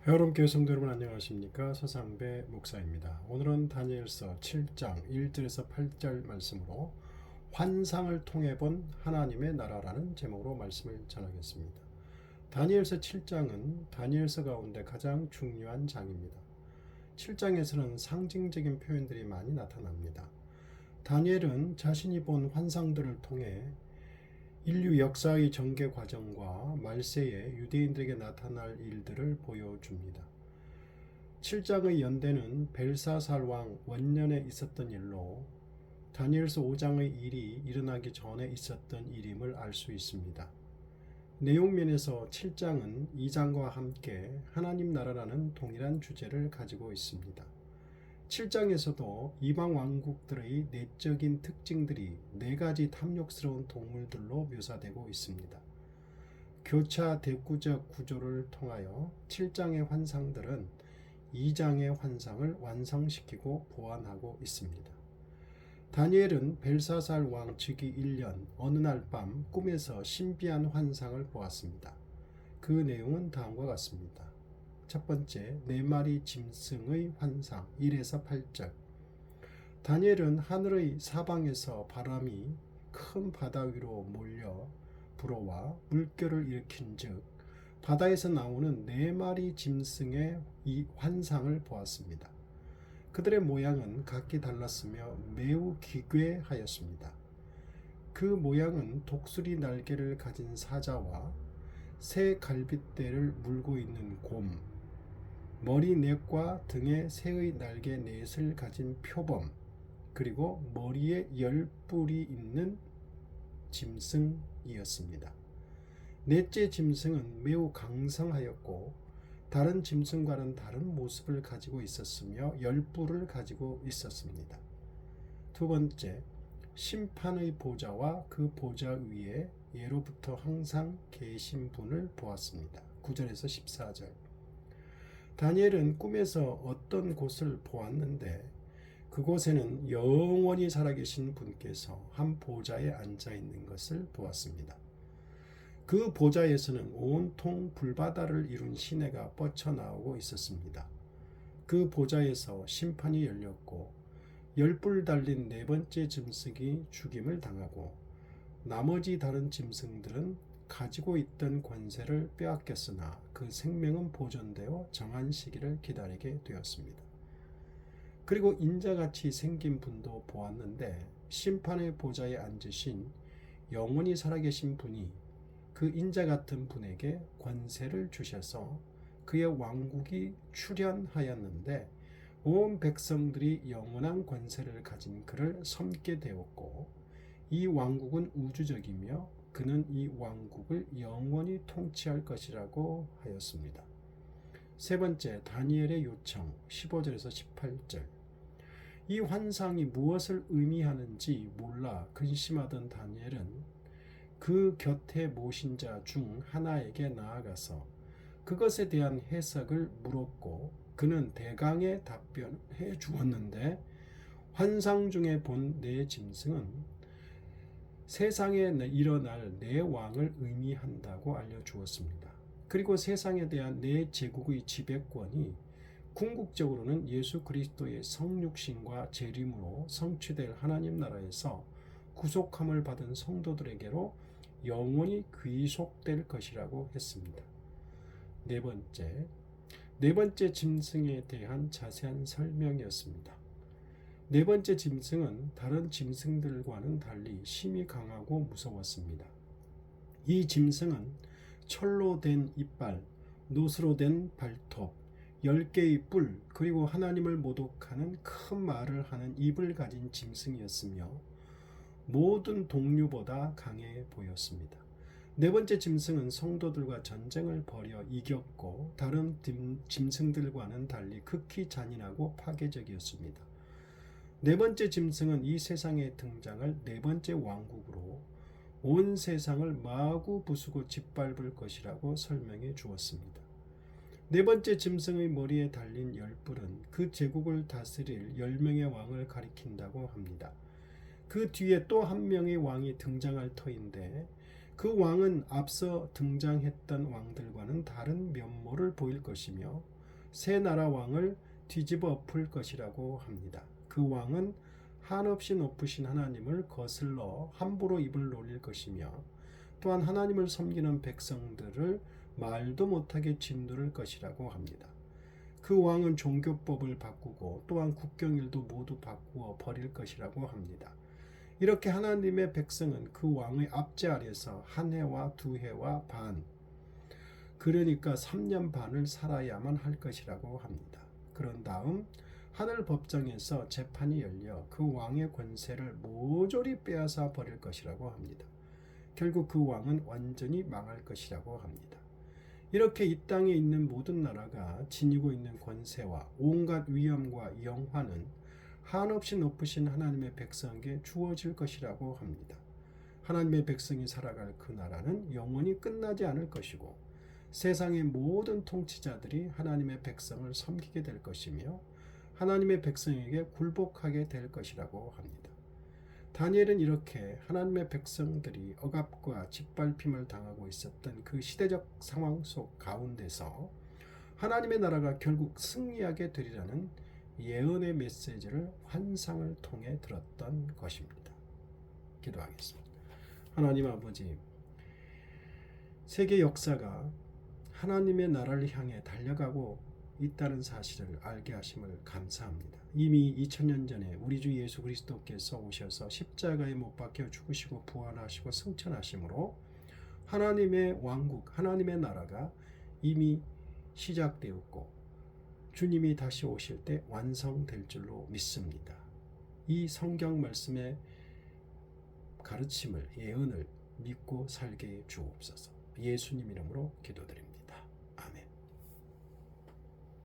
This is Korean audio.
여러분 교회 성도 여러분 안녕하십니까? 서상배 목사입니다. 오늘은 다니엘서 7장 1절에서 8절 말씀으로 환상을 통해 본 하나님의 나라라는 제목으로 말씀을 전하겠습니다. 다니엘서 7장은 다니엘서 가운데 가장 중요한 장입니다. 7장에서는 상징적인 표현들이 많이 나타납니다. 다니엘은 자신이 본 환상들을 통해 인류 역사의 전개 과정과 말세에 유대인들에게 나타날 일들을 보여줍니다. 7장의 연대는 벨사살 왕 원년에 있었던 일로 다니엘서 5장의 일이 일어나기 전에 있었던 일임을 알 수 있습니다. 내용면에서 7장은 2장과 함께 하나님 나라라는 동일한 주제를 가지고 있습니다. 7장에서도 이방 왕국들의 내적인 특징들이 4가지 탐욕스러운 동물들로 묘사되고 있습니다. 교차 대구적 구조를 통하여 7장의 환상들은 2장의 환상을 완성시키고 보완하고 있습니다. 다니엘은 벨사살 왕 즉위 1년 어느 날 밤 꿈에서 신비한 환상을 보았습니다. 그 내용은 다음과 같습니다. 첫 번째, 4마리 짐승의 환상 1에서 8절. 다니엘은 하늘의 사방에서 바람이 큰 바다 위로 몰려 불어와 물결을 일으킨 즉 바다에서 나오는 4마리 짐승의 이 환상을 보았습니다. 그들의 모양은 각기 달랐으며 매우 기괴하였습니다. 그 모양은 독수리 날개를 가진 사자와 새 갈빗대를 물고 있는 곰, 머리 넷과 등에 새의 날개 넷을 가진 표범, 그리고 머리에 10뿔이 있는 짐승이었습니다. 넷째 짐승은 매우 강성하였고 다른 짐승과는 다른 모습을 가지고 있었으며 10뿔을 가지고 있었습니다. 두 번째, 심판의 보좌와 그 보좌 위에 예로부터 항상 계신 분을 보았습니다. 9절에서 14절. 다니엘은 꿈에서 어떤 곳을 보았는데 그곳에는 영원히 살아계신 분께서 한 보좌에 앉아 있는 것을 보았습니다. 그 보좌에서는 온통 불바다를 이룬 시내가 뻗쳐나오고 있었습니다. 그 보좌에서 심판이 열렸고 10뿔 달린 4번째 짐승이 죽임을 당하고 나머지 다른 짐승들은 가지고 있던 권세를 빼앗겼으나 그 생명은 보존되어 정한 시기를 기다리게 되었습니다. 그리고 인자같이 생긴 분도 보았는데 심판의 보좌에 앉으신 영원히 살아계신 분이 그 인자 같은 분에게 권세를 주셔서 그의 왕국이 출현하였는데 온 백성들이 영원한 권세를 가진 그를 섬게 되었고 이 왕국은 우주적이며 그는 이 왕국을 영원히 통치할 것이라고 하였습니다. 세 번째, 다니엘의 요청 15절에서 18절. 이 환상이 무엇을 의미하는지 몰라 근심하던 다니엘은 그 곁에 모신 자 중 하나에게 나아가서 그것에 대한 해석을 물었고 그는 대강의 답변해 주었는데 환상 중에 본 4짐승은 세상에 일어날 4왕을 의미한다고 알려주었습니다. 그리고 세상에 대한 4제국의 지배권이 궁극적으로는 예수 그리스도의 성육신과 재림으로 성취될 하나님 나라에서 구속함을 받은 성도들에게로 영원히 귀속될 것이라고 했습니다. 네 번째 짐승에 대한 자세한 설명이었습니다. 4번째 짐승은 다른 짐승들과는 달리 힘이 강하고 무서웠습니다. 이 짐승은 철로 된 이빨, 노스로 된 발톱, 10개의 뿔, 그리고 하나님을 모독하는 큰 말을 하는 입을 가진 짐승이었으며 모든 동류보다 강해 보였습니다. 4번째 짐승은 성도들과 전쟁을 벌여 이겼고 다른 짐승들과는 달리 극히 잔인하고 파괴적이었습니다. 4번째 짐승은 이 세상에 등장할 4번째 왕국으로 온 세상을 마구 부수고 짓밟을 것이라고 설명해 주었습니다. 4번째 짐승의 머리에 달린 10뿔은 그 제국을 다스릴 10명의 왕을 가리킨다고 합니다. 그 뒤에 또 한 명의 왕이 등장할 터인데 그 왕은 앞서 등장했던 왕들과는 다른 면모를 보일 것이며 새 나라 왕을 뒤집어 엎을 것이라고 합니다. 그 왕은 한없이 높으신 하나님을 거슬러 함부로 입을 놀릴 것이며 또한 하나님을 섬기는 백성들을 말도 못하게 짓누를 것이라고 합니다. 그 왕은 종교법을 바꾸고 또한 국경일도 모두 바꾸어 버릴 것이라고 합니다. 이렇게 하나님의 백성은 그 왕의 압제 아래서 한 해와 두 해와 반, 그러니까 3년 반을 살아야만 할 것이라고 합니다. 그런 다음 하늘 법정에서 재판이 열려 그 왕의 권세를 모조리 빼앗아 버릴 것이라고 합니다. 결국 그 왕은 완전히 망할 것이라고 합니다. 이렇게 이 땅에 있는 모든 나라가 지니고 있는 권세와 온갖 위엄과 영화는 한없이 높으신 하나님의 백성에게 주어질 것이라고 합니다. 하나님의 백성이 살아갈 그 나라는 영원히 끝나지 않을 것이고 세상의 모든 통치자들이 하나님의 백성을 섬기게 될 것이며 하나님의 백성에게 굴복하게 될 것이라고 합니다. 다니엘은 이렇게 하나님의 백성들이 억압과 짓밟힘을 당하고 있었던 그 시대적 상황 속 가운데서 하나님의 나라가 결국 승리하게 되리라는 예언의 메시지를 환상을 통해 들었던 것입니다. 기도하겠습니다. 하나님 아버지, 세계 역사가 하나님의 나라를 향해 달려가고 있다는 사실을 알게 하심을 감사합니다. 이미 2000년 전에 우리 주 예수 그리스도께서 오셔서 십자가에 못 박혀 죽으시고 부활하시고 승천하심으로 하나님의 왕국, 하나님의 나라가 이미 시작되었고 주님이 다시 오실 때 완성될 줄로 믿습니다. 이 성경 말씀의 가르침을, 예언을 믿고 살게 해 주옵소서. 예수님 이름으로 기도드립니다.